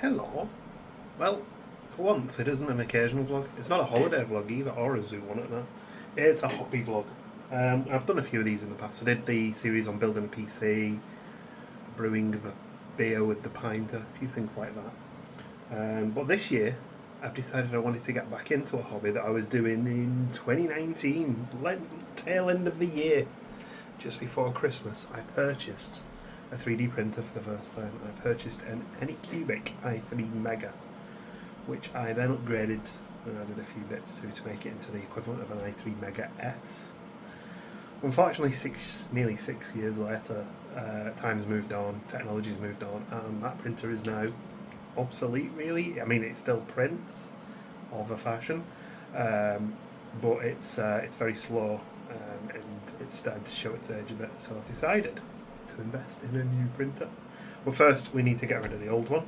Hello. Well, for once, it isn't an occasional vlog. It's not a holiday vlog either, or a zoo one at that. It's a hobby vlog. I've done a few of these in the past. I did the series on building a PC, brewing the beer with the pint, a few things like that. But this year, I've decided I wanted to get back into a hobby that I was doing in 2019, tail end of the year, just before Christmas. I purchased a 3D printer for the first time. I purchased an Anycubic i3 Mega, which I then upgraded and added a few bits to make it into the equivalent of an i3 Mega S. Unfortunately, nearly 6 years later, time's moved on, technology's moved on, and that printer is now obsolete, really. I mean, it still prints of a fashion, but it's very slow, and it's starting to show its age a bit, so I've decided to invest in a new printer. Well, first we need to get rid of the old one.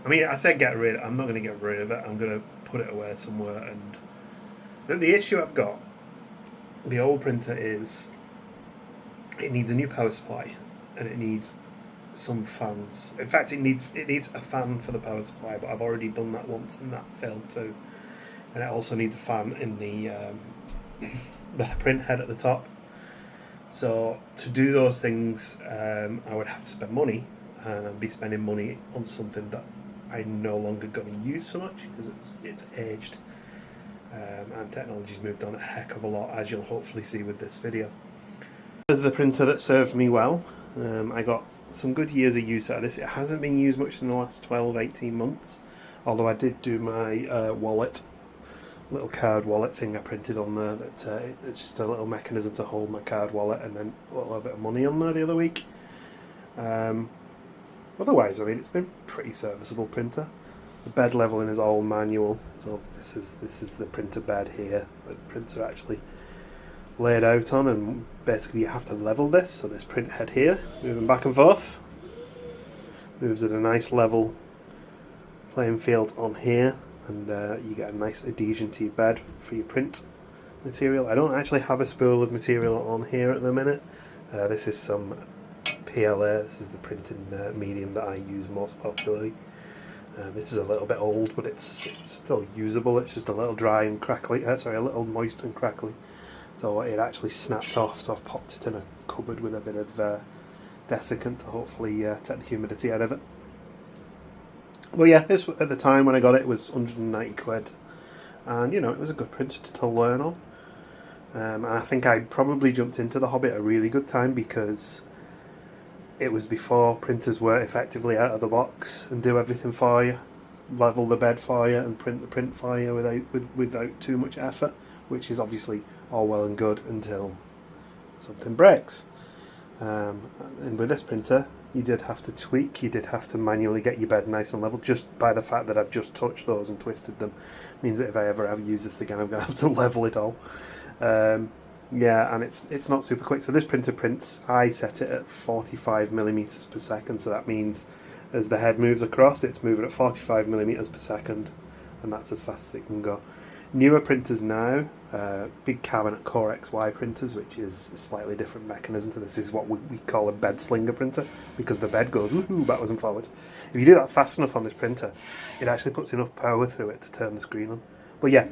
I mean, I said get rid, I'm not going to get rid of it, I'm going to put it away somewhere. And the issue I've got, the old printer is, it needs a new power supply, and it needs some fans. In fact, it needs a fan for the power supply, but I've already done that once and that failed too. And it also needs a fan in the print head at the top. So to do those things, I would have to spend money, and I'd be spending money on something that I'm no longer going to use so much because it's aged, and technology's moved on a heck of a lot, as you'll hopefully see with this video. This is the printer that served me well. I got some good years of use out of this. It hasn't been used much in the last 12-18 months, although I did do my wallet, little card wallet thing I printed on there. That it's just a little mechanism to hold my card wallet, and then put a little bit of money on there the other week. Otherwise, I mean, it's been a pretty serviceable printer. The bed leveling is all manual, so this is the printer bed here. The printer actually laid out on, and basically you have to level this. So this print head here, moving back and forth, moves at a nice level playing field on here. And you get a nice adhesion to your bed for your print material. I don't actually have a spool of material on here at the minute. This is some PLA. This is the printing medium that I use most popularly. This is a little bit old, but it's still usable. It's just a little dry and crackly. A little moist and crackly. So it actually snapped off. So I've popped it in a cupboard with a bit of desiccant to hopefully take the humidity out of it. Well, yeah, this at the time when I got it was 190 quid, and you know, it was a good printer to learn on. And I think I probably jumped into the hobby at a really good time because it was before printers were effectively out of the box and do everything for you, level the bed for you, and print the print for you without too much effort, which is obviously all well and good until something breaks. And with this printer, you did have to tweak, you did have to manually get your bed nice and level. Just by the fact that I've just touched those and twisted them means that if I ever use this again, I'm going to have to level it all. Yeah, and it's not super quick. So this printer prints, I set it at 45 millimeters per second, so that means as the head moves across, it's moving at 45 millimeters per second, and that's as fast as it can go. Newer printers now, big cabinet Core XY printers, which is a slightly different mechanism to this, is what we call a bed slinger printer, because the bed goes woohoo backwards and forwards. If you do that fast enough on this printer, it actually puts enough power through it to turn the screen on. But yeah,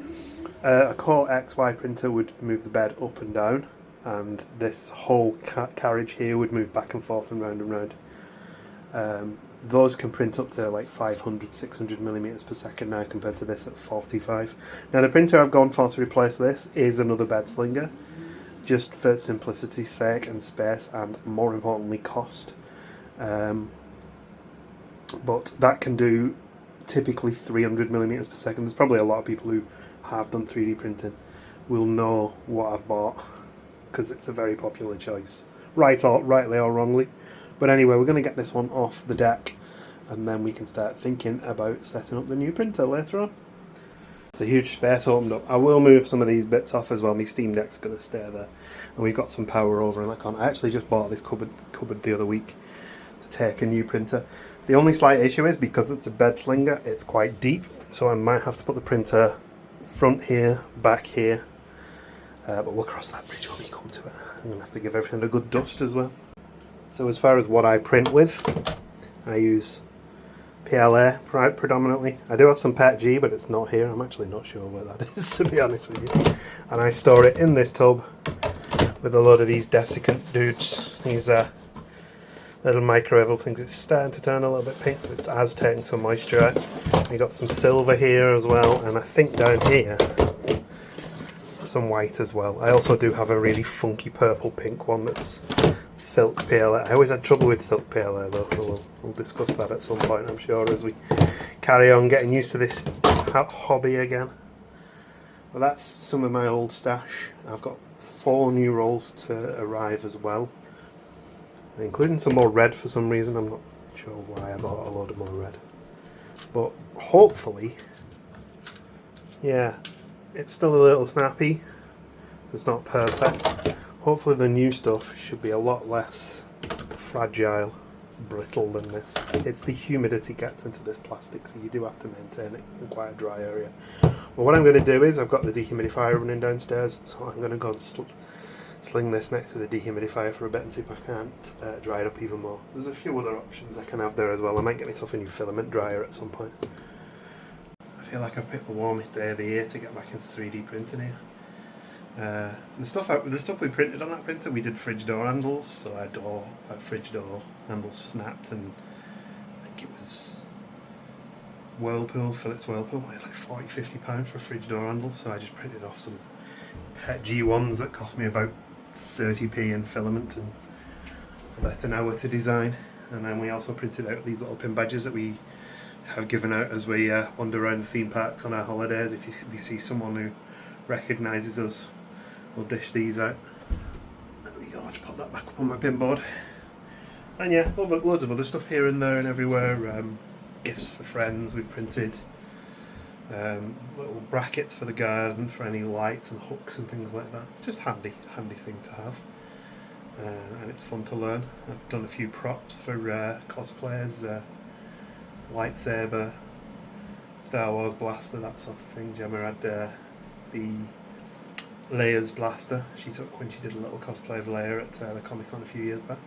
a Core XY printer would move the bed up and down, and this whole carriage here would move back and forth and round and round. Those can print up to like 500, 600 millimeters per second now, compared to this at 45. Now the printer I've gone for to replace this is another bed slinger, just for simplicity's sake and space, and more importantly cost. But that can do typically 300 millimeters per second. There's probably a lot of people who have done 3D printing will know what I've bought, because it's a very popular choice, rightly or wrongly. But anyway, we're going to get this one off the deck, and then we can start thinking about setting up the new printer later on. It's a huge space opened up. I will move some of these bits off as well. My Steam Deck's going to stay there, and we've got some power over in that corner. I actually just bought this cupboard the other week to take a new printer. The only slight issue is, because it's a bed slinger, it's quite deep, so I might have to put the printer front here, back here, but we'll cross that bridge when we come to it. I'm going to have to give everything a good dust as well. So as far as what I print with, I use PLA predominantly. I do have some PET G, but it's not here. I'm actually not sure where that is, to be honest with you. And I store it in this tub with a load of these desiccant dudes. These little microeval things. It's starting to turn a little bit pink, so it has taken some moisture out. We got some silver here as well, and I think down here some white as well. I also do have a really funky purple pink one that's silk PLA. I always had trouble with silk PLA though, so we'll discuss that at some point, I'm sure, as we carry on getting used to this hobby again. Well, that's some of my old stash. I've got 4 new rolls to arrive as well, including some more red for some reason. I'm not sure why I bought a load of more red, but hopefully, yeah, it's still a little snappy. It's not perfect. Hopefully the new stuff should be a lot less fragile, brittle than this. It's the humidity gets into this plastic, so you do have to maintain it in quite a dry area. Well, what I'm going to do is, I've got the dehumidifier running downstairs, so I'm going to go and sling this next to the dehumidifier for a bit and see if I can't dry it up even more. There's a few other options I can have there as well. I might get myself a new filament dryer at some point. I feel like I've picked the warmest day of the year to get back into 3D printing here. The stuff we printed on that printer, we did fridge door handles, so our fridge door handles snapped, and I think it was Philips Whirlpool, it was like £40–50 for a fridge door handle, so I just printed off some PET G ones that cost me about 30p in filament and about an hour to design. And then we also printed out these little pin badges that we have given out as we wander around the theme parks on our holidays. If we see someone who recognises us, we'll dish these out. There we go, I'll just put that back up on my pin board. And yeah, loads of other stuff here and there and everywhere. Gifts for friends we've printed. Little brackets for the garden for any lights and hooks and things like that. It's just handy thing to have. And it's fun to learn. I've done a few props for cosplayers. Lightsaber, Star Wars blaster, that sort of thing. Gemma had the Leia's blaster she took when she did a little cosplay of Leia at the Comic-Con a few years back.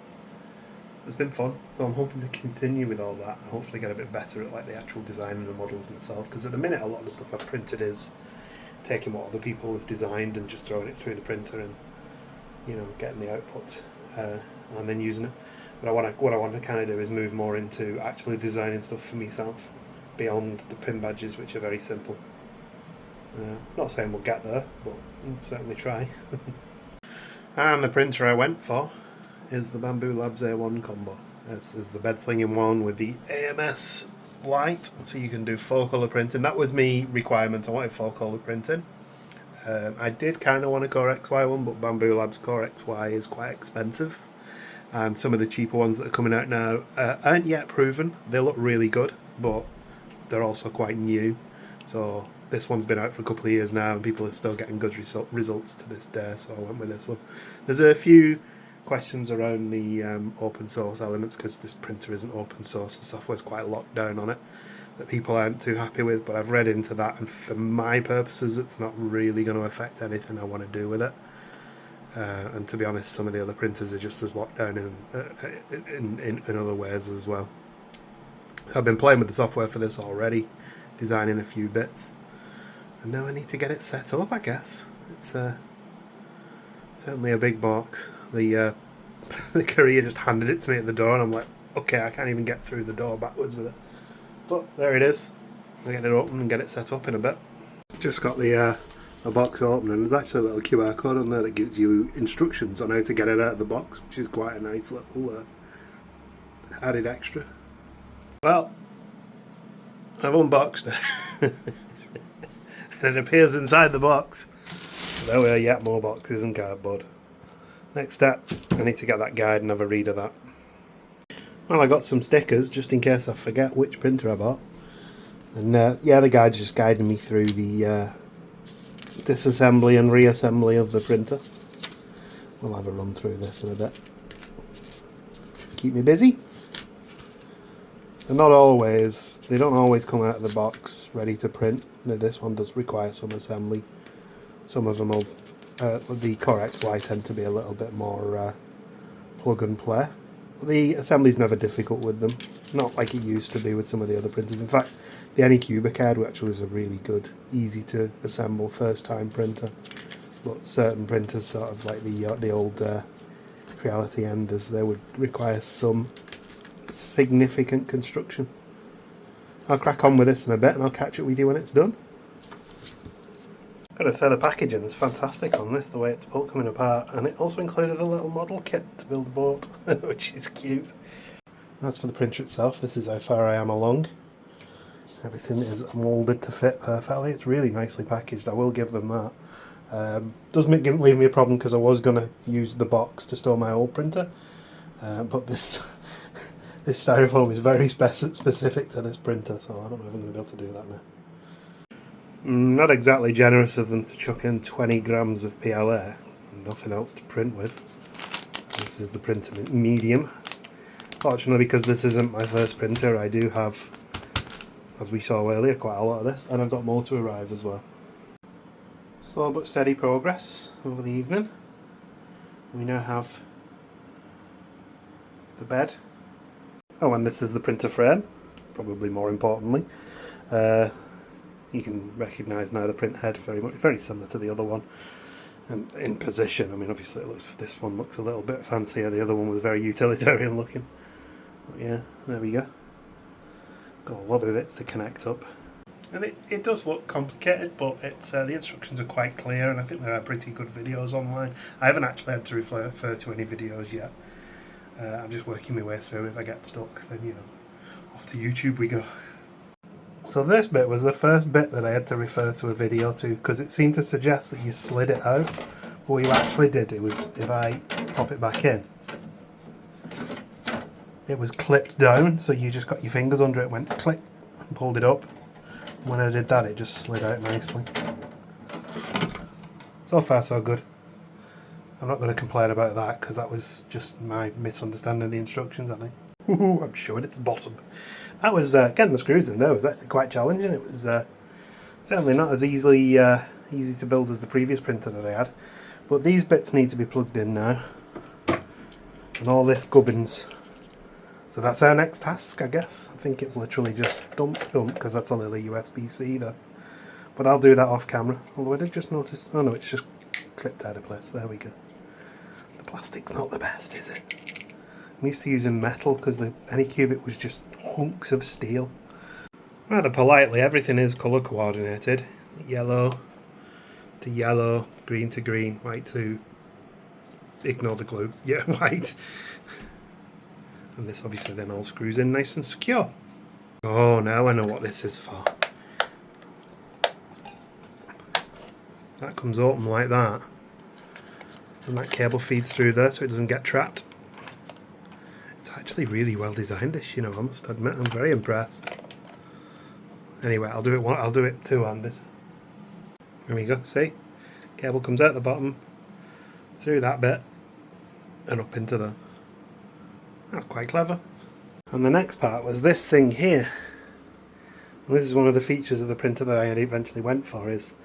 It's been fun, so I'm hoping to continue with all that and hopefully get a bit better at like the actual design of the models myself, because at the minute a lot of the stuff I've printed is taking what other people have designed and just throwing it through the printer and, you know, getting the output and then using it. But what I want to kind of do is move more into actually designing stuff for myself beyond the pin badges, which are very simple. Not saying we'll get there, but we'll certainly try. And the printer I went for is the Bambu Labs A1 combo. This is the bed slinging one with the AMS light, so you can do 4-colour printing. That was my requirement. I wanted 4-colour printing. I did kind of want a Core XY one, but Bambu Labs Core XY is quite expensive. And some of the cheaper ones that are coming out now aren't yet proven. They look really good, but they're also quite new. So this one's been out for a couple of years now, and people are still getting good results to this day, so I went with this one. There's a few questions around the open source elements, because this printer isn't open source. The software's quite locked down on it, that people aren't too happy with, but I've read into that, and for my purposes it's not really going to affect anything I want to do with it. And to be honest, some of the other printers are just as locked down in other ways as well. I've been playing with the software for this already, designing a few bits, and now I need to get it set up, I guess. It's certainly a big box. The courier just handed it to me at the door, and I'm like, okay, I can't even get through the door backwards with it. But there it is. I'll get it open and get it set up in a bit. Just got the box open, and there's actually a little QR code on there that gives you instructions on how to get it out of the box, which is quite a nice little added extra. Well, I've unboxed it. And it appears inside the box. There were yet more boxes and cardboard. Next step, I need to get that guide and have a read of that. Well, I got some stickers just in case I forget which printer I bought. And yeah, the guide's just guiding me through the disassembly and reassembly of the printer. We'll have a run through this in a bit. Keep me busy. And not always, they don't always come out of the box ready to print. This one does require some assembly. Some of them will, the Core XY tend to be a little bit more plug and play. The assembly's never difficult with them, not like it used to be with some of the other printers. In fact, the Anycubic card actually was a really good, easy to assemble first time printer. But certain printers, sort of like the old Creality Enders, they would require some significant construction. I'll crack on with this in a bit and I'll catch up with you when it's done. Gotta say, the packaging is fantastic on this, the way it's built coming apart, and it also included a little model kit to build a boat, which is cute. As for the printer itself, this is how far I am along. Everything is moulded to fit perfectly. It's really nicely packaged, I will give them that. Doesn't leave me a problem because I was going to use the box to store my old printer, but this this styrofoam is very specific to this printer, so I don't know if I'm going to be able to do that now. Not exactly generous of them to chuck in 20 grams of PLA, nothing else to print with. This is the printer medium. Fortunately, because this isn't my first printer, I do have, as we saw earlier, quite a lot of this, and I've got more to arrive as well. Slow but steady progress over the evening. We now have the bed. Oh, and this is the printer frame, probably more importantly. You can recognise now the print head very similar to the other one. And in position, I mean, obviously this one looks a little bit fancier, the other one was very utilitarian looking. But yeah, there we go. Got a lot of bits to connect up. And it does look complicated, but the instructions are quite clear, and I think there are pretty good videos online. I haven't actually had to refer to any videos yet. I'm just working my way through. If I get stuck, then, you know, off to YouTube we go. So this bit was the first bit that I had to refer to a video to, because it seemed to suggest that you slid it out. But what you actually did, it was, if I pop it back in, it was clipped down, so you just got your fingers under it, went click, and pulled it up. When I did that, it just slid out nicely. So far so good. I'm not going to complain about that because that was just my misunderstanding of the instructions, I think. Ooh, I'm showing it to the bottom. That was, getting the screws in there was actually quite challenging. It was certainly not as easy to build as the previous printer that I had. But these bits need to be plugged in now. And all this gubbins. So that's our next task, I guess. I think it's literally just dump, because that's a little USB-C there. But I'll do that off camera. Although I did just notice, oh no, it's just clipped out of place. There we go. The plastic's not the best, is it? I'm used to using metal because the Anycubic was just hunks of steel. Rather politely, everything is colour coordinated. Yellow to yellow, green to green, white to... ignore the glue. Yeah, white. And this obviously then all screws in nice and secure. Oh, now I know what this is for. That comes open like that. And that cable feeds through there so it doesn't get trapped. It's actually really well designed, this, you know, I must admit. I'm very impressed. Anyway, I'll do it two-handed. There we go, see? Cable comes out the bottom, through that bit, and up into there. That's quite clever. And the next part was this thing here. And this is one of the features of the printer that I eventually went for, is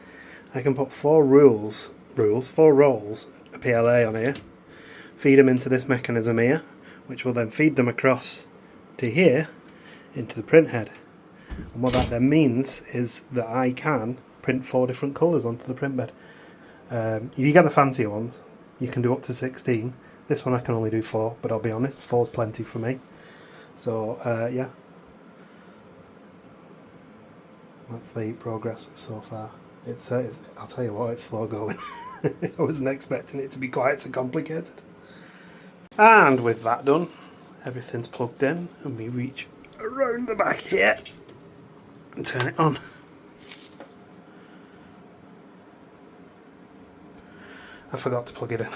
I can put four rolls of PLA on here, feed them into this mechanism here, which will then feed them across to here into the print head. And what that then means is that I can print 4 different colours onto the print bed. You get the fancier ones, you can do up to 16. This one I can only do 4, but I'll be honest, 4's plenty for me. So, yeah. That's the progress so far. It's I'll tell you what, it's slow going. I wasn't expecting it to be quite so complicated. And with that done, everything's plugged in, and we reach around the back here and turn it on. I forgot to plug it in.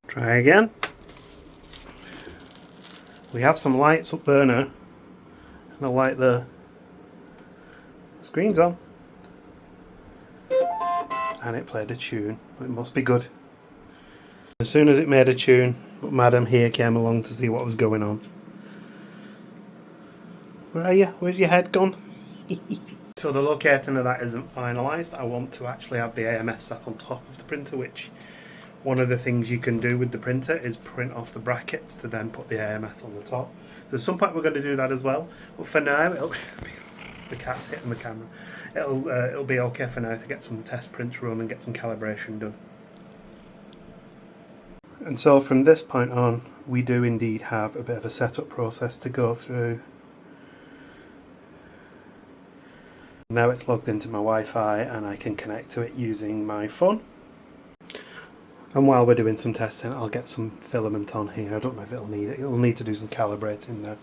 Try again. We have some lights up there now, and a light there. The screen's on. And it played a tune. It must be good. As soon as it made a tune, Madam here came along to see what was going on. Where are you? Where's your head gone? So the locating of that isn't finalised. I want to actually have the AMS sat on top of the printer, which one of the things you can do with the printer is print off the brackets to then put the AMS on the top. So at some point we're going to do that as well, but for now it'll the cat's hitting the camera. It'll be okay for now to get some test prints run and get some calibration done. And so from this point on, we do indeed have a bit of a setup process to go through. Now it's logged into my Wi-Fi and I can connect to it using my phone. And while we're doing some testing, I'll get some filament on here. I don't know if it'll need it. It'll need to do some calibrating now.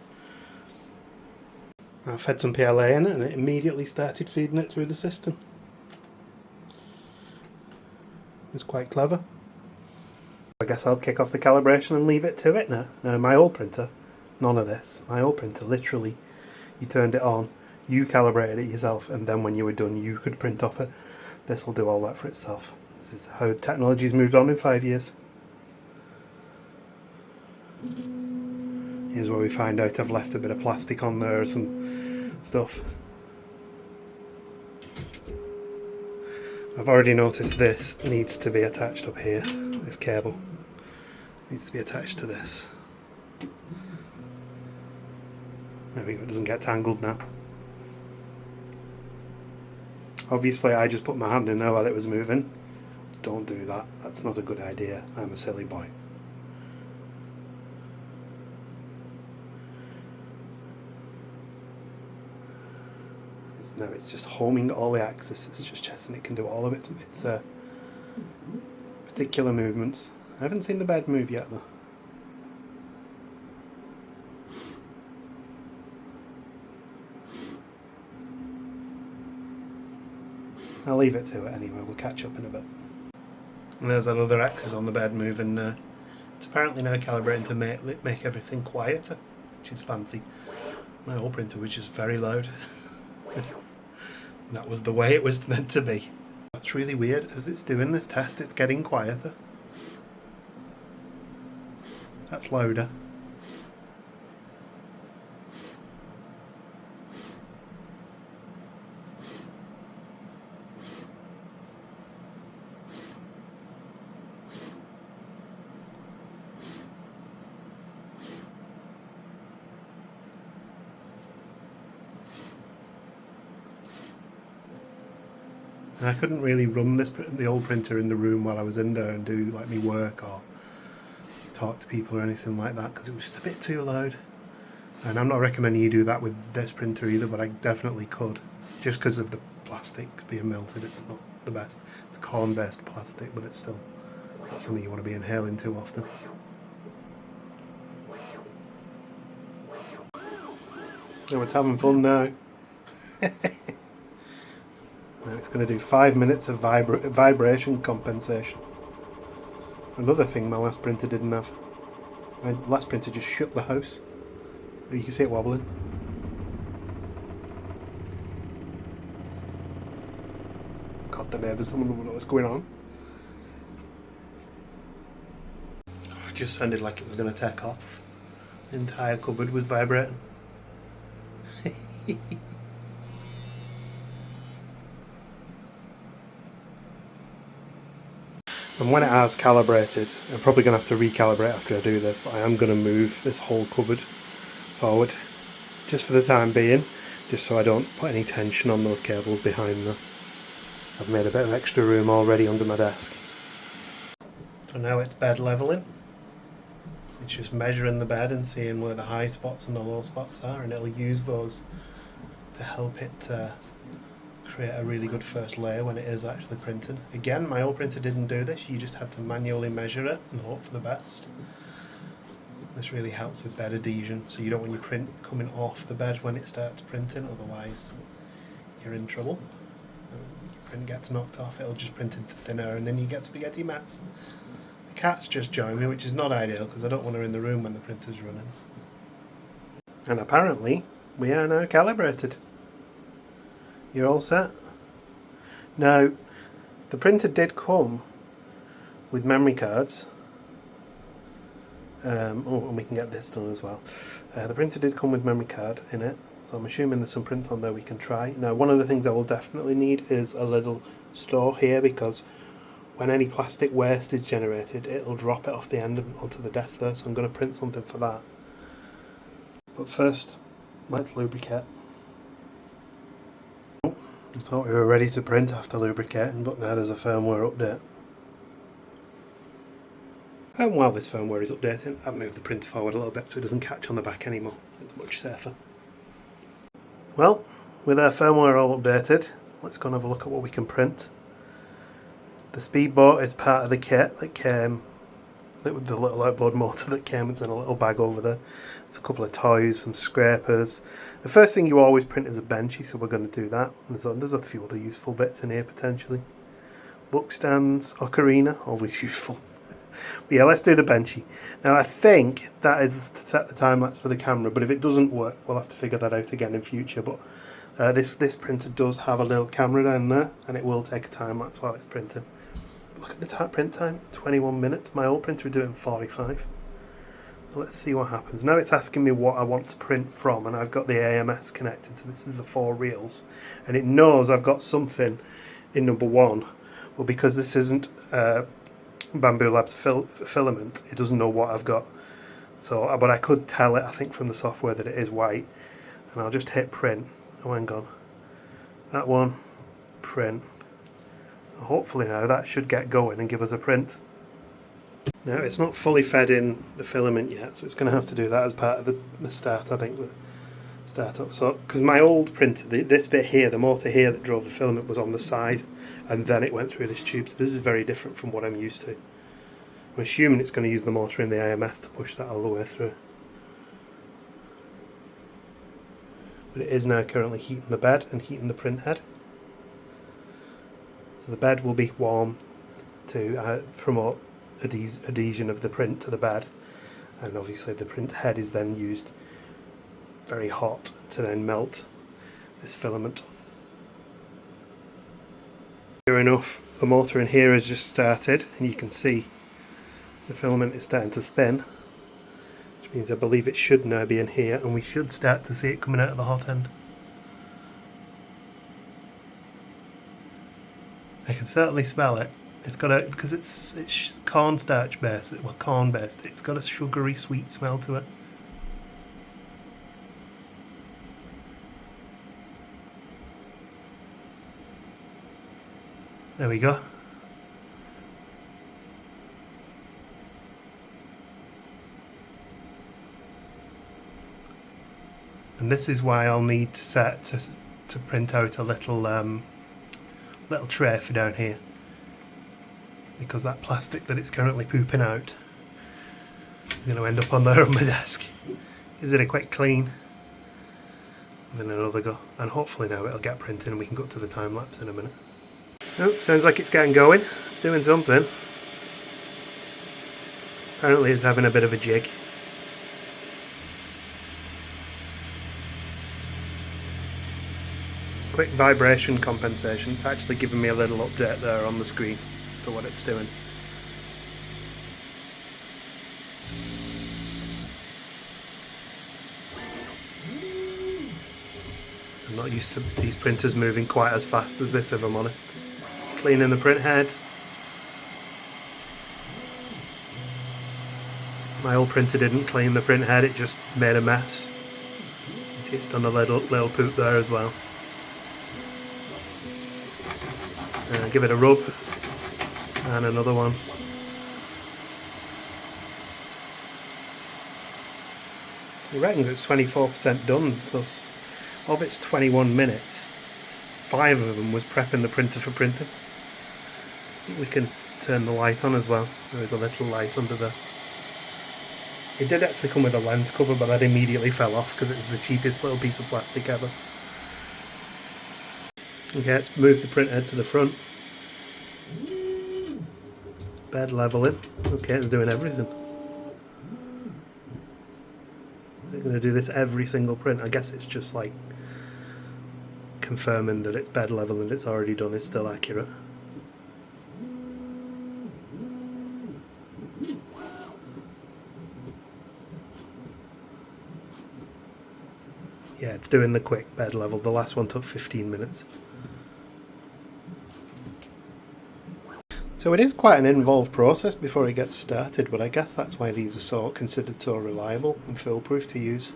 I fed some PLA in it and it immediately started feeding it through the system. It's quite clever. I guess I'll kick off the calibration and leave it to it now. Now my old printer, none of this. My old printer, literally, you turned it on, you calibrated it yourself, and then when you were done you could print off it. This will do all that for itself. This is how technology's moved on in 5 years. Here's where we find out I've left a bit of plastic on there or some stuff. I've already noticed this needs to be attached up here. This cable needs to be attached to this. There we go, it doesn't get tangled now. Obviously I just put my hand in there while it was moving. Don't do that, that's not a good idea. I'm a silly boy. No, it's just homing all the axes. It's just checking it can do all of it. It's particular movements. I haven't seen the bed move yet though. I'll leave it to it anyway, we'll catch up in a bit. And there's that other axis on the bed moving. It's apparently now calibrating to make everything quieter, which is fancy. My old printer was just very loud. That was the way it was meant to be. That's really weird. As it's doing this test, it's getting quieter. That's louder. And I couldn't really run the old printer in the room while I was in there and do like me work or talk to people or anything like that because it was just a bit too loud. And I'm not recommending you do that with this printer either, but I definitely could. Just because of the plastic being melted, it's not the best. It's corn-based plastic, but it's still not something you want to be inhaling too often. So it's having fun now. Now it's going to do 5 minutes of vibration compensation. Another thing my last printer didn't have. My last printer just shut the house. You can see it wobbling. God, the neighbours don't know what's going on. It just sounded like it was going to take off. The entire cupboard was vibrating. And when it has calibrated, I'm probably going to have to recalibrate after I do this, but I am going to move this whole cupboard forward, just for the time being, just so I don't put any tension on those cables behind them. I've made a bit of extra room already under my desk. So now it's bed leveling. It's just measuring the bed and seeing where the high spots and the low spots are, and it'll use those to help it create a really good first layer when it is actually printed. Again, my old printer didn't do this, you just had to manually measure it and hope for the best. This really helps with bed adhesion, so you don't want your print coming off the bed when it starts printing, otherwise you're in trouble. Your print gets knocked off, it'll just print into thin air and then you get spaghetti mats. The cat's just joined me, which is not ideal because I don't want her in the room when the printer's running. And apparently we are now calibrated. You're all set. Now, the printer did come with memory cards. And we can get this done as well. The printer did come with memory card in it, so I'm assuming there's some prints on there we can try. Now, one of the things I will definitely need is a little store here, because when any plastic waste is generated, it'll drop it off the end onto the desk there, so I'm going to print something for that. But first, let's lubricate. I thought we were ready to print after lubricating, but now there's a firmware update. And while this firmware is updating, I've moved the printer forward a little bit so it doesn't catch on the back anymore. It's much safer. Well, with our firmware all updated, let's go and have a look at what we can print. The speedboat is part of the kit that came with the little outboard motor that came. It's in a little bag over there. There's a couple of toys, some scrapers. The first thing you always print is a Benchy, so we're going to do that. There's a few other useful bits in here potentially. Book stands, ocarina, always useful. But yeah, let's do the Benchy. Now I think that is to set the time lapse for the camera, but if it doesn't work, we'll have to figure that out again in future. But this printer does have a little camera down there, and it will take a time lapse while it's printing. Look at the print time, 21 minutes. My old printer would do it in 45. So let's see what happens. Now it's asking me what I want to print from, and I've got the AMS connected, so this is the 4 reels. And it knows I've got something in number 1. Well, because this isn't Bambu Labs filament, it doesn't know what I've got. So, but I could tell it, I think, from the software that it is white. And I'll just hit print. Oh, hang on. That one, print. Hopefully now that should get going and give us a print. Now it's not fully fed in the filament yet, so it's going to have to do that as part of the start, I think, the startup. So, because my old printer, this bit here, the motor here that drove the filament was on the side, and then it went through this tube. So this is very different from what I'm used to. I'm assuming it's going to use the motor in the AMS to push that all the way through. But it is now currently heating the bed and heating the print head. So the bed will be warm to promote adhesion of the print to the bed, and obviously the print head is then used very hot to then melt this filament. Sure enough, the motor in here has just started, and you can see the filament is starting to spin, which means I believe it should now be in here, and we should start to see it coming out of the hot end. I can certainly smell it. It's got a, because it's cornstarch based, well, corn based, it's got a sugary sweet smell to it. There we go. And this is why I'll need to set to print out a little little tray for down here, because that plastic that it's currently pooping out is going to end up on there on my desk. Gives it a quick clean, and then another go, and hopefully now it'll get printing and we can go to the time lapse in a minute. Oh, sounds like it's getting going. It's doing something. Apparently it's having a bit of a jig. Quick vibration compensation. It's actually giving me a little update there on the screen as to what it's doing. I'm not used to these printers moving quite as fast as this, if I'm honest. Cleaning the print head. My old printer didn't clean the print head, it just made a mess. You see it's done a little poop there as well. Give it a rub, and another one. It reckons it's 24% done, so of its 21 minutes, 5 of them was prepping the printer for printing. I think we can turn the light on as well. There is a little light under there. It did actually come with a lens cover, but that immediately fell off because it was the cheapest little piece of plastic ever. Okay, let's move the print head to the front. Bed leveling. Okay, it's doing everything. Is it going to do this every single print? I guess it's just like confirming that it's bed level and it's already done is still accurate. Yeah, it's doing the quick bed level. The last one took 15 minutes. So it is quite an involved process before it gets started, but I guess that's why these are considered so reliable and foolproof to use.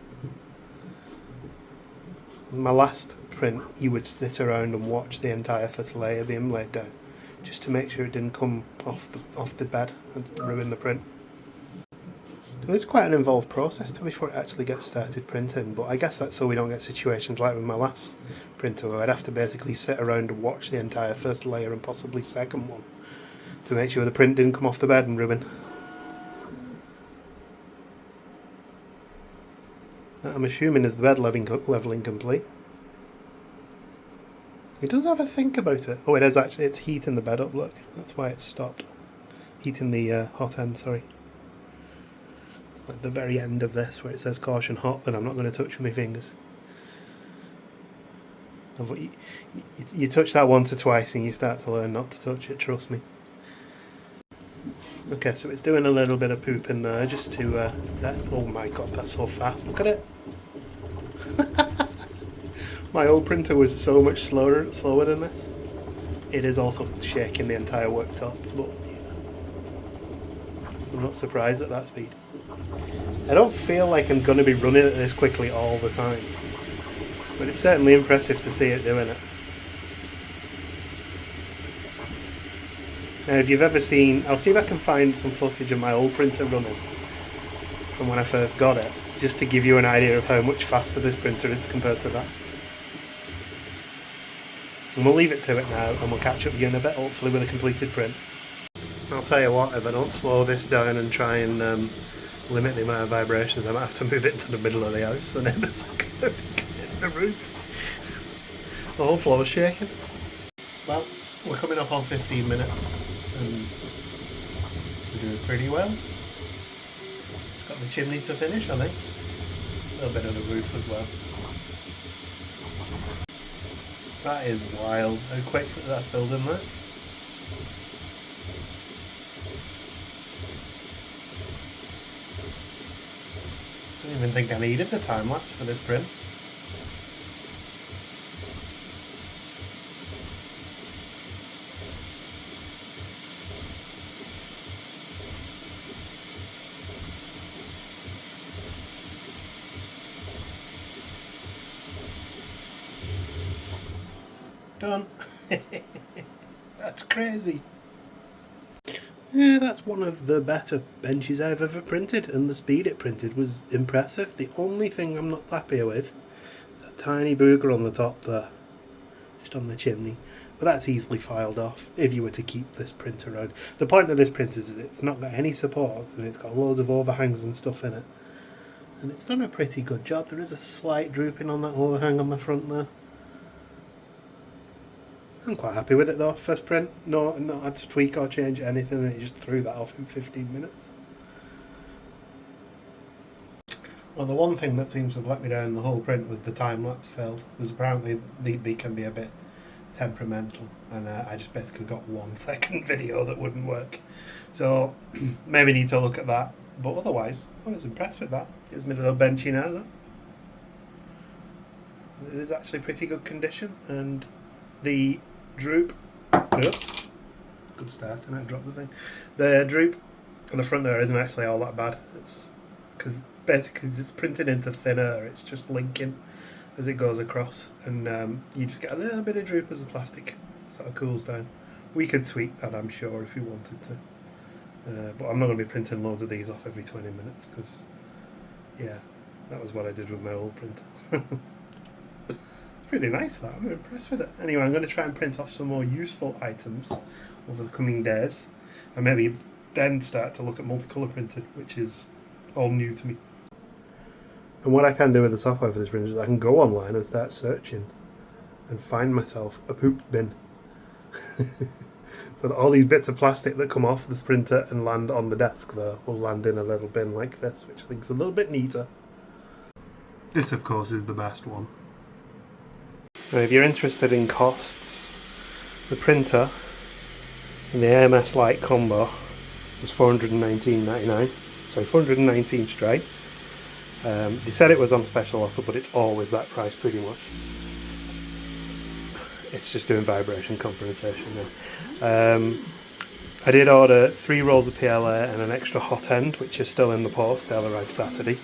My last print, you would sit around and watch the entire first layer being laid down, just to make sure it didn't come off the bed and ruin the print. So it's quite an involved process before it actually gets started printing, but I guess that's so we don't get situations like with my last printer where I'd have to basically sit around and watch the entire first layer and possibly second one to make sure the print didn't come off the bed and ruin. That I'm assuming is the bed leveling complete. It does have a think about it. Oh, it is actually, it's heating the bed up, look. That's why it's stopped. Heating the hot end, sorry. It's like the very end of this where it says caution hot, that I'm not going to touch with my fingers. You touch that once or twice and you start to learn not to touch it, trust me. Okay, so it's doing a little bit of poop in there just to test. Oh my god, that's so fast, look at it. My old printer was so much slower than this. It is also shaking the entire worktop, but I'm not surprised at that speed. I don't feel like I'm going to be running it this quickly all the time, but it's certainly impressive to see it doing it. Now, if you've ever seen, I'll see if I can find some footage of my old printer running from when I first got it, just to give you an idea of how much faster this printer is compared to that. And we'll leave it to it now, and we'll catch up with you in a bit, hopefully with a completed print. I'll tell you what, if I don't slow this down and try and limit the amount of vibrations, I might have to move it into the middle of the house, and then it's going to hit the roof. The whole floor's shaking. Well, we're coming up on 15 minutes, and we're doing pretty well. It's got the chimney to finish, I think. A little bit of the roof as well. That is wild, how quick that's building that. I didn't even think I needed the time lapse for this print. Done. That's crazy. Yeah, that's one of the better benches I've ever printed, and the speed it printed was impressive. The only thing I'm not happier with is that tiny booger on the top there, just on the chimney. But that's easily filed off if you were to keep this print around. The point of this print is it's not got any supports, and it's got loads of overhangs and stuff in it. And it's done a pretty good job. There is a slight drooping on that overhang on the front there. I'm quite happy with it though, first print. Not had to tweak or change anything, and it just threw that off in 15 minutes. Well, the one thing that seems to have let me down the whole print was the time-lapse failed. There's apparently, they can be a bit temperamental, and I just basically got 1 second video that wouldn't work. So, maybe need to look at that, but otherwise, I was impressed with that. Gives me a little benchy now though. It is actually pretty good condition, and the droop, oops, good start, and I dropped the thing. The droop on the front there isn't actually all that bad. It's because basically it's printed into thin air, it's just linking as it goes across, and you just get a little bit of droop as the plastic sort of cools down. We could tweak that, I'm sure, if we wanted to, but I'm not going to be printing loads of these off every 20 minutes because, yeah, that was what I did with my old printer. Pretty nice that, I'm impressed with it. Anyway, I'm going to try and print off some more useful items over the coming days, and maybe then start to look at multicolour printing, which is all new to me. And what I can do with the software for this printer is I can go online and start searching and find myself a poop bin. So that all these bits of plastic that come off this printer and land on the desk there will land in a little bin like this, which I think is a little bit neater. This, of course, is the best one. Now, if you're interested in costs, the printer and the AMS Lite combo was $419.99. Sorry, $419 straight. They said it was on special offer, but it's always that price pretty much. It's just doing vibration compensation now. I did order 3 rolls of PLA and an extra hot end, which is still in the post. They'll arrive Saturday.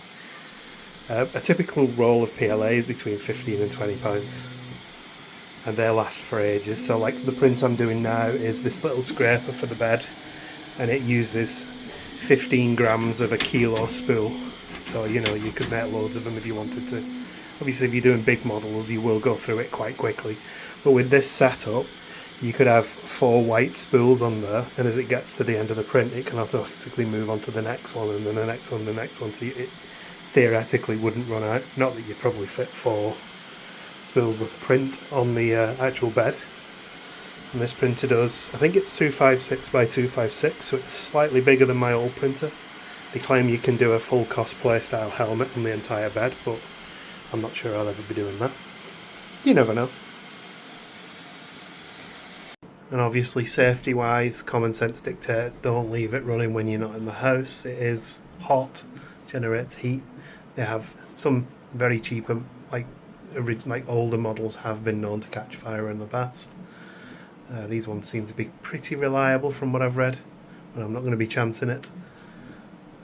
A typical roll of PLA is between 15 and 20 pounds, and they last for ages. So like the print I'm doing now is this little scraper for the bed, and it uses 15 grams of a kilo spool. So you know, you could make loads of them if you wanted to. Obviously if you're doing big models you will go through it quite quickly, but with this setup you could have 4 white spools on there, and as it gets to the end of the print it can automatically move on to the next one, and then the next one, the next one, so it theoretically wouldn't run out. Not that you'd probably fit 4 spools with print on the actual bed. And this printer does, I think it's 256 by 256, so it's slightly bigger than my old printer. They claim you can do a full cosplay style helmet on the entire bed, but I'm not sure I'll ever be doing that. You never know. And obviously safety wise, common sense dictates don't leave it running when you're not in the house. It is hot, generates heat. They have some very cheap, like older models have been known to catch fire in the past. These ones seem to be pretty reliable from what I've read, but I'm not going to be chancing it.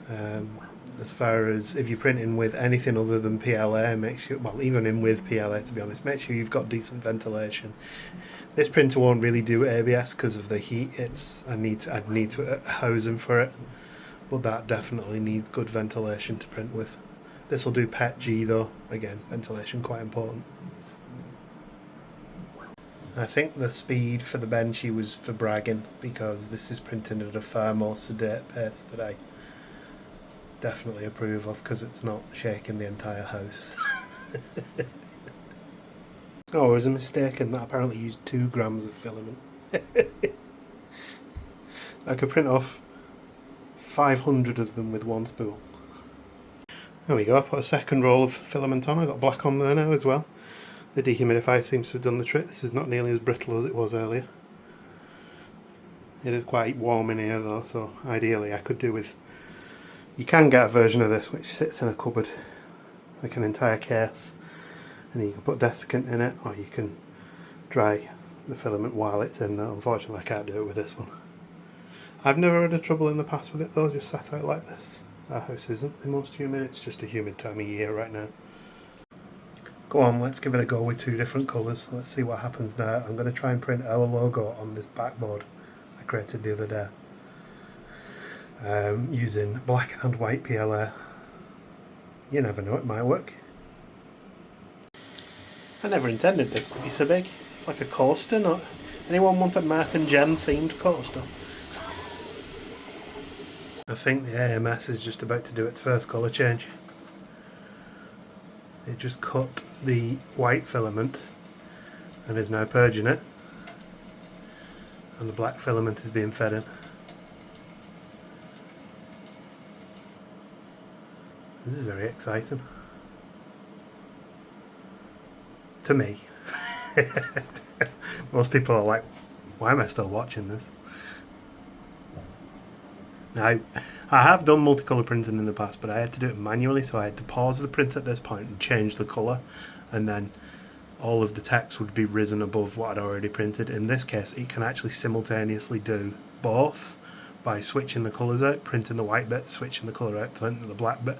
As far as if you're printing with anything other than PLA, make sure, well, even in with PLA to be honest, make sure you've got decent ventilation. This printer won't really do ABS because of the heat. I'd need to hose them for it, but that definitely needs good ventilation to print with. This will do PETG though, again, ventilation quite important. I think the speed for the Benchy was for bragging, because this is printing at a far more sedate pace that I definitely approve of, because it's not shaking the entire house. Oh, I was mistaken, that apparently used 2 grams of filament. I could print off 500 of them with 1 spool. There we go, I put a second roll of filament on. I got black on there now as well. The dehumidifier seems to have done the trick. This is not nearly as brittle as it was earlier. It is quite warm in here though, so ideally I could do with... You can get a version of this which sits in a cupboard, like an entire case, and you can put desiccant in it, or you can dry the filament while it's in there. Unfortunately I can't do it with this one. I've never had a trouble in the past with it though, just sat out like this. Our house isn't the most humid, it's just a humid time of year right now. Go on, let's give it a go with 2 different colours. Let's see what happens now. I'm going to try and print our logo on this backboard I created the other day, using black and white PLA. You never know, it might work. I never intended this to be so big. It's like a coaster, not... Anyone want a Mark and Jen themed coaster? I think the AMS is just about to do its first colour change. It just cut the white filament and is now purging it, and the black filament is being fed in. This is very exciting. To me. Most people are like, why am I still watching this? Now, I have done multicolour printing in the past, but I had to do it manually, so I had to pause the print at this point and change the colour, and then all of the text would be risen above what I'd already printed. In this case, it can actually simultaneously do both by switching the colours out, printing the white bit, switching the colour out, printing the black bit,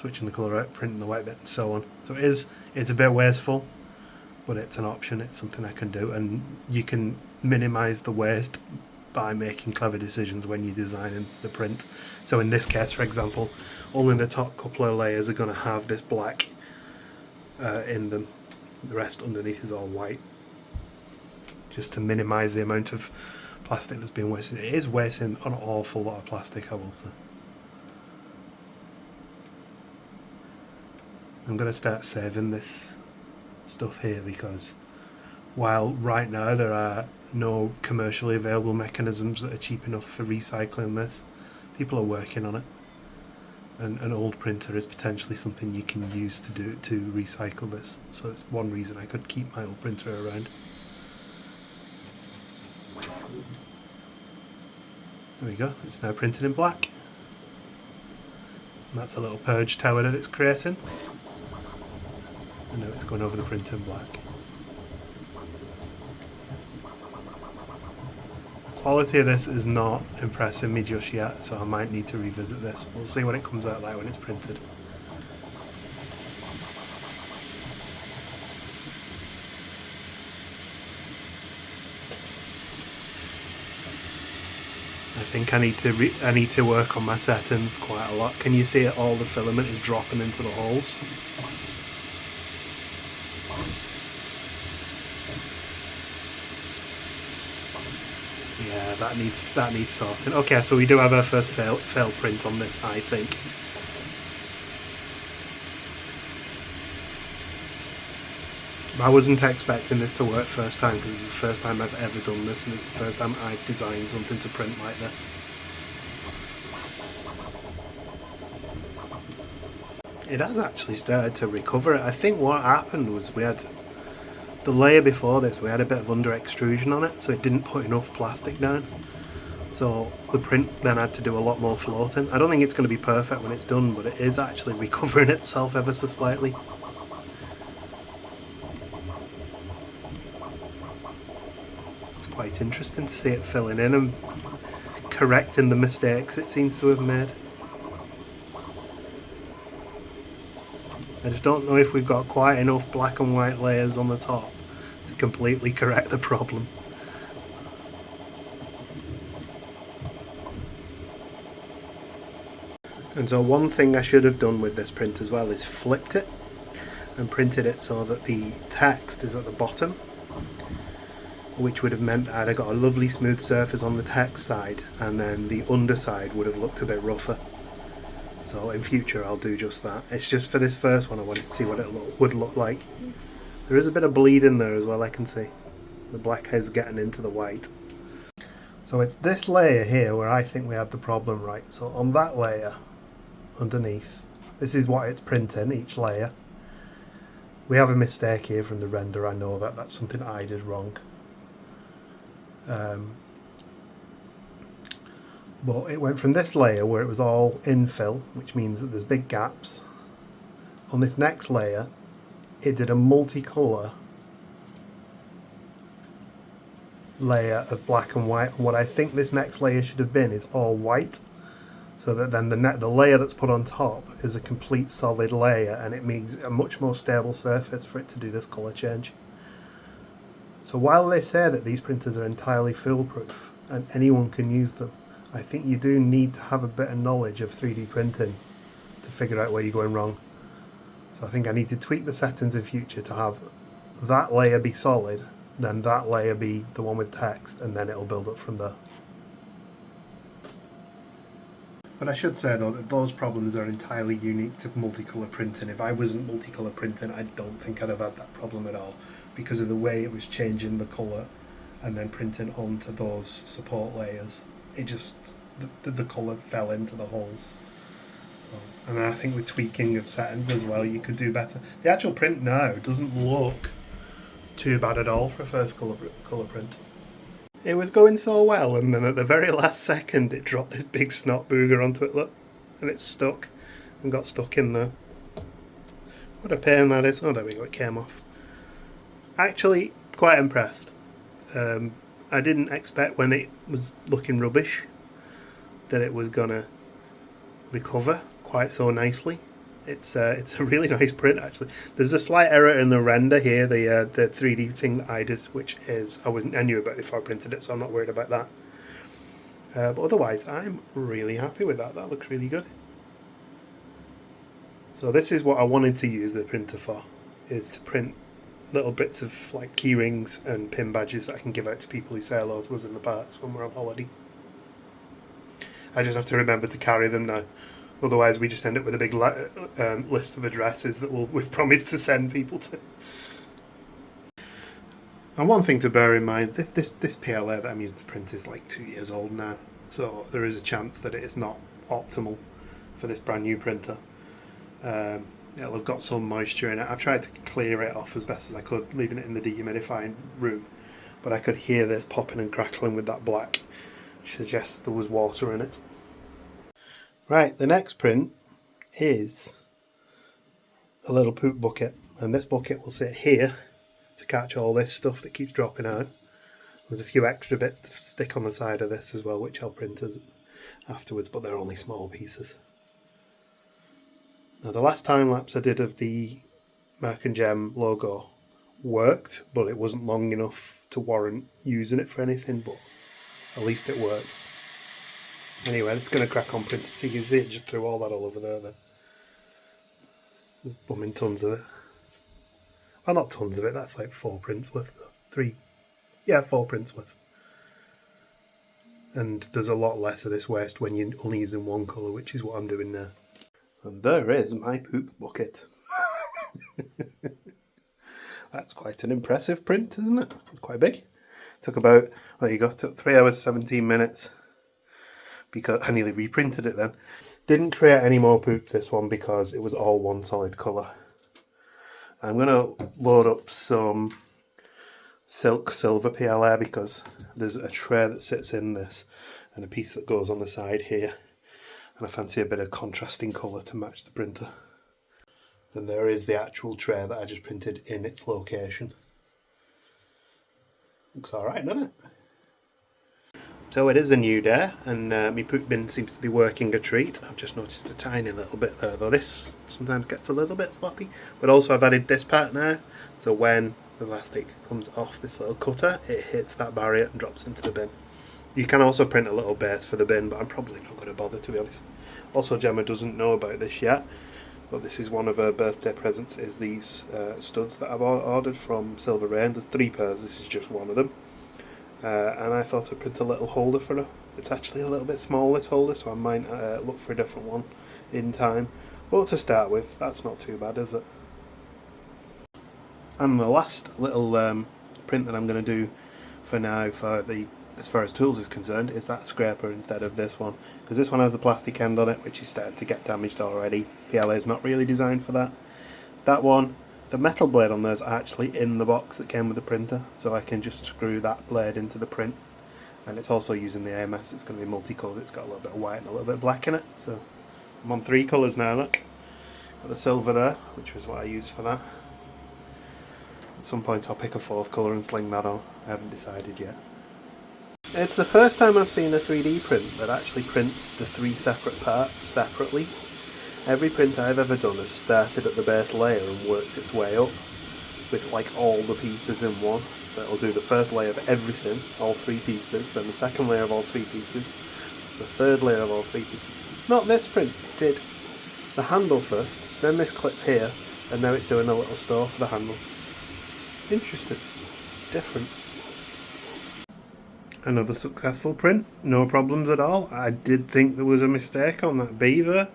switching the colour out, printing the white bit, and so on. So it's a bit wasteful, but it's an option, it's something I can do, and you can minimise the waste by making clever decisions when you're designing the print. So in this case, for example, only the top couple of layers are going to have this black in them. The rest underneath is all white, just to minimise the amount of plastic that's being wasted. It is wasting an awful lot of plastic, I will say. I'm going to start saving this stuff here, because while right now there are no commercially available mechanisms that are cheap enough for recycling this, people are working on it, and an old printer is potentially something you can use to recycle this. So it's one reason I could keep my old printer around. There we go, it's now printed in black. And that's a little purge tower that it's creating. And now it's going over the print in black. quality of this is not impressing me just yet, so I might need to revisit this. We'll see what it comes out like when it's printed. I think I need to work on my settings quite a lot. Can you see it? All the filament is dropping into the holes. Yeah, that needs sorting. Okay, so we do have our first failed print on this, I think. I wasn't expecting this to work first time because it's the first time I've ever done this, and it's the first time I've designed something to print like this. It has actually started to recover it. I think what happened was we had the layer before this, we had a bit of under extrusion on it, so it didn't put enough plastic down. So the print then had to do a lot more floating. I don't think it's going to be perfect when it's done, but it is actually recovering itself ever so slightly. It's quite interesting to see it filling in and correcting the mistakes it seems to have made. I just don't know if we've got quite enough black and white layers on the top to completely correct the problem. And so one thing I should have done with this print as well is flipped it and printed it so that the text is at the bottom, which would have meant I'd have got a lovely smooth surface on the text side, and then the underside would have looked a bit rougher. So in future I'll do just that. It's just for this first one I wanted to see what it would look like. There is a bit of bleed in there as well, I can see. The black is getting into the white. So it's this layer here where I think we had the problem, right? So on that layer underneath, this is what it's printing, each layer. We have a mistake here from the render, I know that. That's something I did wrong. But it went from this layer where it was all infill, which means that there's big gaps. On this next layer, it did a multicolour layer of black and white. And what I think this next layer should have been is all white, so that then the layer that's put on top is a complete solid layer, and it makes a much more stable surface for it to do this colour change. So while they say that these printers are entirely foolproof and anyone can use them, I think you do need to have a bit of knowledge of 3D printing to figure out where you're going wrong. So I think I need to tweak the settings in future to have that layer be solid, then that layer be the one with text, and then it'll build up from there. But I should say though that those problems are entirely unique to multicolour printing. If I wasn't multicolour printing, I don't think I'd have had that problem at all, because of the way it was changing the colour and then printing onto those support layers. It just, the colour fell into the holes. And I think with tweaking of settings as well, you could do better. The actual print now doesn't look too bad at all for a first colour print. It was going so well, and then at the very last second it dropped this big snot booger onto it, look, and it's stuck and got stuck in there. What a pain that is. Oh, there we go, it came off. Actually, quite impressed. I didn't expect when it was looking rubbish that it was gonna recover quite so nicely. It's a really nice print actually. There's a slight error in the render here, the 3D thing that I did, which is I knew about it before I printed it, so I'm not worried about that. But otherwise, I'm really happy with that. That looks really good. So this is what I wanted to use the printer for, is to print little bits of like key rings and pin badges that I can give out to people who say hello to us in the parks when we're on holiday. I just have to remember to carry them now, otherwise we just end up with a big list of addresses that we've promised to send people to. And one thing to bear in mind, this PLA that I'm using to print is like 2 years old now, so there is a chance that it is not optimal for this brand new printer. It'll have got some moisture in it. I've tried to clear it off as best as I could, leaving it in the dehumidifying room, but I could hear this popping and crackling with that black, which suggests there was water in it. Right, the next print is a little poop bucket, and this bucket will sit here to catch all this stuff that keeps dropping out. There's a few extra bits to stick on the side of this as well, which I'll print afterwards, but they're only small pieces. Now the last time lapse I did of the Mark and Gem logo worked, but it wasn't long enough to warrant using it for anything, but at least it worked. Anyway, it's going to crack on printing, so you can see it just threw all that all over there then. There's bumming tons of it. Well, not tons of it, that's like 4 prints worth. 4 prints worth. And there's a lot less of this waste when you're only using one colour, which is what I'm doing now. And there is my poop bucket. That's quite an impressive print, isn't it? It's quite big. Took about, there you go, took 3 hours 17 minutes. Because I nearly reprinted it then. Didn't create any more poop this one because it was all one solid colour. I'm going to load up some silk silver PLA because there's a tray that sits in this and a piece that goes on the side here. And I fancy a bit of contrasting colour to match the printer. And there is the actual tray that I just printed in its location. Looks alright, doesn't it? So it is a new day, and my poop bin seems to be working a treat. I've just noticed a tiny little bit there, though this sometimes gets a little bit sloppy. But also I've added this part now, so when the plastic comes off this little cutter, it hits that barrier and drops into the bin. You can also print a little base for the bin, but I'm probably not going to bother, to be honest. Also, Gemma doesn't know about this yet, but this is one of her birthday presents, is these studs that I've ordered from Silver Rain. There's 3 pairs, this is just one of them. And I thought I'd print a little holder for her. It's actually a little bit small, this holder, so I might look for a different one in time. But to start with, that's not too bad, is it? And the last little print that I'm going to do for now, as far as tools is concerned, is that scraper instead of this one. Because this one has the plastic end on it, which is starting to get damaged already. PLA is not really designed for that. That one, the metal blade on there is actually in the box that came with the printer, so I can just screw that blade into the print. And it's also using the AMS, it's going to be multicoloured, it's got a little bit of white and a little bit of black in it. So I'm on 3 colours now, look. Got the silver there, which was what I used for that. At some point I'll pick a 4th colour and sling that on, I haven't decided yet. It's the first time I've seen a 3D print that actually prints the 3 separate parts separately. Every print I've ever done has started at the base layer and worked its way up with like all the pieces in one. So it'll do the first layer of everything, all 3 pieces, then the second layer of all 3 pieces, the third layer of all 3 pieces. Not this print, it did the handle first, then this clip here, and now it's doing a little store for the handle. Interesting. Different. Another successful print, no problems at all. I did think there was a mistake on that B there.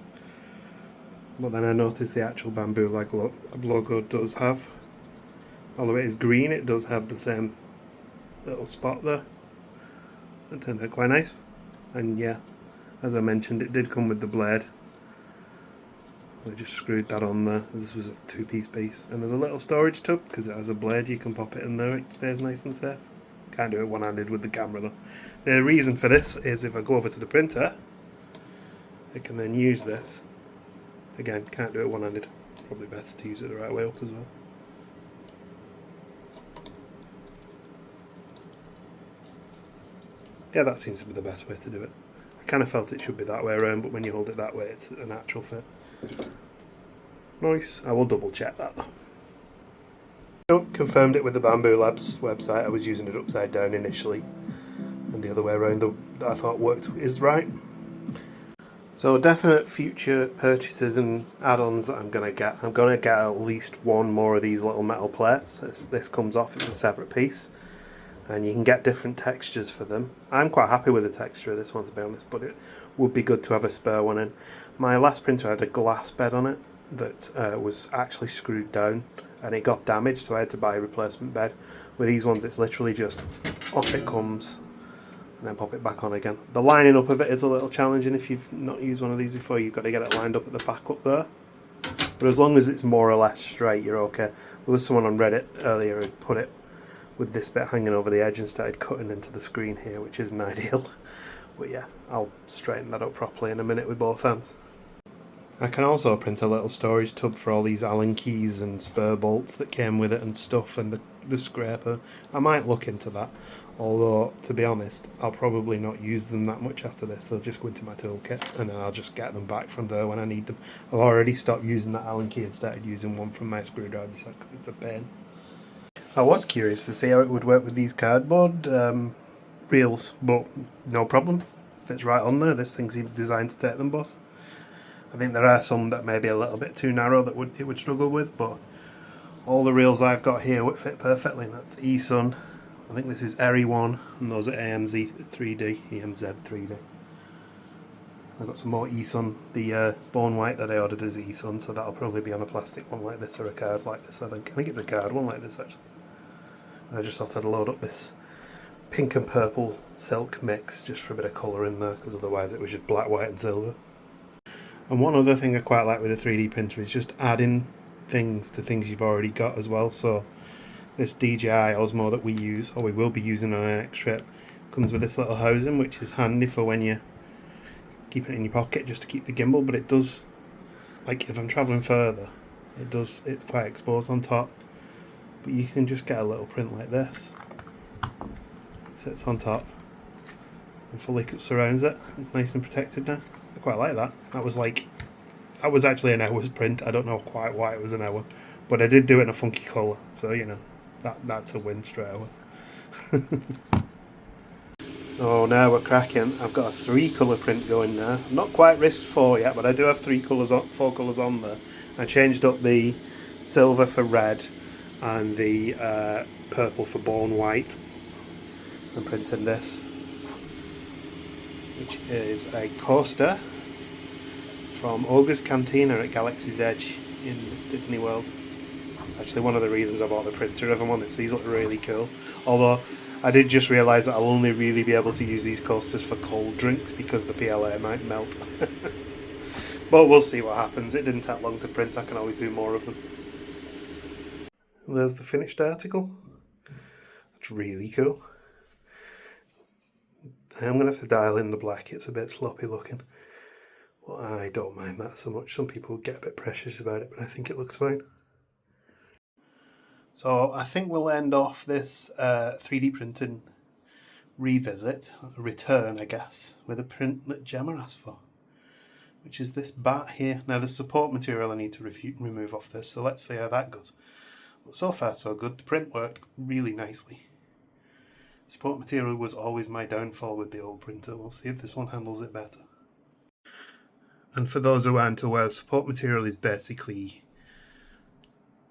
But then I noticed the actual Bambu logo does have, although it is green, it does have the same little spot there. That turned out quite nice. And yeah, as I mentioned, it did come with the blade. I just screwed that on there. This was a 2-piece piece. And there's a little storage tub, because it has a blade, you can pop it in there, it stays nice and safe. Can't do it one-handed with the camera though. The reason for this is if I go over to the printer, I can then use this. Again, can't do it one-handed. Probably best to use it the right way up as well. Yeah, that seems to be the best way to do it. I kind of felt it should be that way around, but when you hold it that way, it's a natural fit. Nice. I will double check that though. So, confirmed it with the Bambu Labs website. I was using it upside down initially, and the other way around that I thought worked is right. So definite future purchases and add-ons that I'm going to get. I'm going to get at least 1 more of these little metal plates. This comes off, it's a separate piece. And you can get different textures for them. I'm quite happy with the texture of this one, to be honest, but it would be good to have a spare one in. My last printer had a glass bed on it that was actually screwed down and it got damaged, so I had to buy a replacement bed. With these ones, it's literally just off it comes and then pop it back on again. The lining up of it is a little challenging. If you've not used one of these before, you've got to get it lined up at the back up there. But as long as it's more or less straight, you're okay. There was someone on Reddit earlier who put it with this bit hanging over the edge and started cutting into the screen here, which isn't ideal. But yeah, I'll straighten that up properly in a minute with both hands. I can also print a little storage tub for all these Allen keys and spur bolts that came with it and stuff, and the scraper. I might look into that, although to be honest I'll probably not use them that much after this. They'll just go into my toolkit and then I'll just get them back from there when I need them. I've already stopped using that Allen key and started using one from my screwdriver set because it's a pain. I was curious to see how it would work with these cardboard reels, but no problem. Fits right on there. This thing seems designed to take them both. I think there are some that may be a little bit too narrow that it would struggle with, but all the reels I've got here would fit perfectly. And that's eSun. I think this is ERI1, and those are AMZ 3D, EMZ 3D. I've got some more eSun. The bone white that I ordered is eSun, so that'll probably be on a plastic one like this or a card like this. I think it's a card one like this actually. And I just thought I'd load up this pink and purple silk mix just for a bit of colour in there, because otherwise it was just black, white and silver. And one other thing I quite like with a 3D printer is just adding things to things you've already got as well. So this DJI Osmo that we use, or we will be using on our next trip, comes with this little housing which is handy for when you keep it in your pocket just to keep the gimbal, but it does, like if I'm travelling further, it's quite exposed on top, but you can just get a little print like this. It sits on top and fully surrounds it. It's nice and protected now. I quite like that. That was actually an hour's print. I don't know quite why it was an hour, but I did do it in a funky colour, so you know, that's a win straight away. Oh, now we're cracking. I've got a 3-colour print going now. I'm not quite risked 4 yet, but I do have 4 colours on there. I changed up the silver for red and the purple for bone white. I'm printing this, which is a coaster from Ogre's Cantina at Galaxy's Edge in Disney World. Actually, one of the reasons I bought the printer of them on this. These look really cool. Although I did just realise that I'll only really be able to use these coasters for cold drinks because the PLA might melt. But we'll see what happens. It didn't take long to print. I can always do more of them. And there's the finished article. It's really cool. I'm going to have to dial in the black. It's a bit sloppy looking. Well, I don't mind that so much. Some people get a bit precious about it, but I think it looks fine. So I think we'll end off this 3D printing return I guess, with a print that Gemma asked for, which is this bat here. Now the support material I need to remove off this, so let's see how that goes. But so far so good. The print worked really nicely. Support material was always my downfall with the old printer. We'll see if this one handles it better. And for those who aren't aware, support material is basically,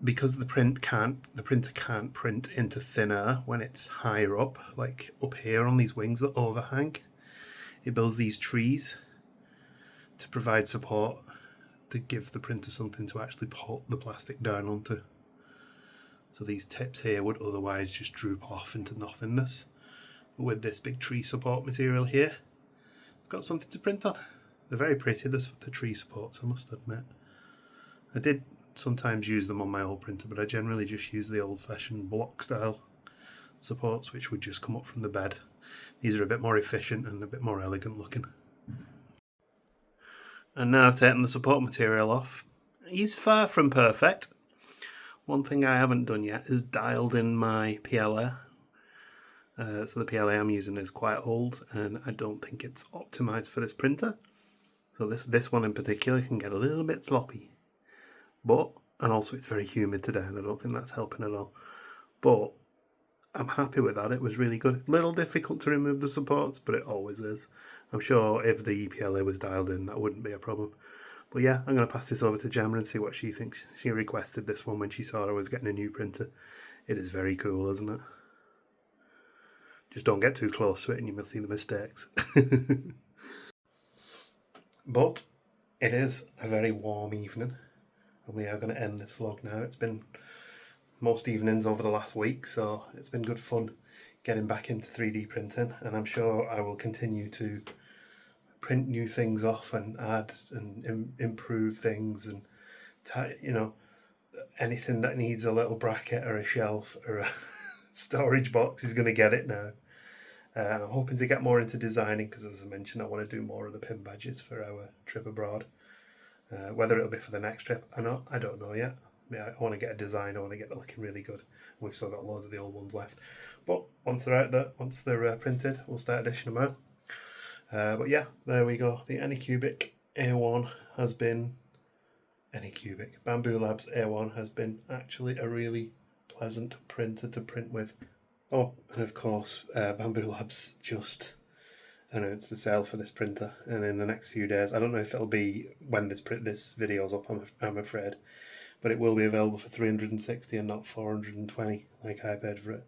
because the printer can't print into thin air when it's higher up, like up here on these wings that overhang, it builds these trees to provide support, to give the printer something to actually put the plastic down onto. So these tips here would otherwise just droop off into nothingness. But with this big tree support material here, it's got something to print on. They're very pretty, the tree supports, I must admit. I did sometimes use them on my old printer, but I generally just use the old-fashioned block style supports, which would just come up from the bed. These are a bit more efficient and a bit more elegant looking. And now I've taken the support material off. He's far from perfect. One thing I haven't done yet is dialed in my PLA. So the PLA I'm using is quite old and I don't think it's optimised for this printer. So this one in particular can get a little bit sloppy. And also it's very humid today and I don't think that's helping at all. But I'm happy with that. It was really good. A little difficult to remove the supports, but it always is. I'm sure if the PLA was dialed in, that wouldn't be a problem. But yeah, I'm going to pass this over to Gemma and see what she thinks. She requested this one when she saw I was getting a new printer. It is very cool, isn't it? Just don't get too close to it and you will see the mistakes. But it is a very warm evening and we are going to end this vlog now. It's been most evenings over the last week, so it's been good fun getting back into 3D printing, and I'm sure I will continue to print new things off and add and improve things, and you know, anything that needs a little bracket or a shelf or a storage box is going to get it now. I'm hoping to get more into designing because, as I mentioned, I want to do more of the pin badges for our trip abroad. Whether it'll be for the next trip or not, I don't know yet. I want to get a design, I want to get it looking really good. We've still got loads of the old ones left. But once they're out there, once they're printed, we'll start dishing them out. But yeah, there we go. The Anycubic A1 has been... Anycubic. Bambu Labs A1 has been actually a really pleasant printer to print with. Oh, and of course, Bambu Labs just announced the sale for this printer, and in the next few days, I don't know if it'll be when this video's up, I'm afraid, but it will be available for 360 and not 420 like I paid for it.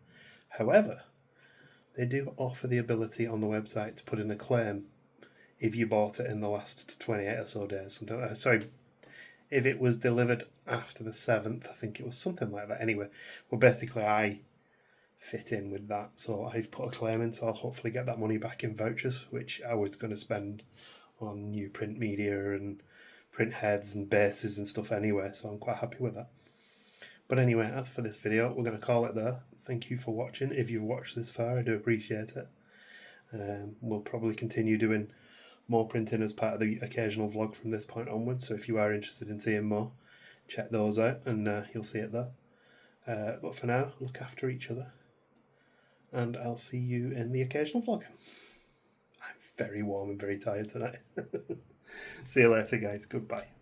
However, they do offer the ability on the website to put in a claim if you bought it in the last 28 or so days. Something like that. Sorry, if it was delivered after the 7th, I think it was something like that. Anyway, well, basically I fit in with that, so I've put a claim in, so I'll hopefully get that money back in vouchers, which I was going to spend on new print media and print heads and bases and stuff anyway, so I'm quite happy with that. But anyway, as for this video, we're going to call it there. Thank you for watching. If you've watched this far, I do appreciate it. We'll probably continue doing more printing as part of the occasional vlog from this point onwards, so if you are interested in seeing more, check those out and you'll see it there. But for now, look after each other, and I'll see you in the occasional vlog. I'm very warm and very tired tonight. See you later, guys. Goodbye.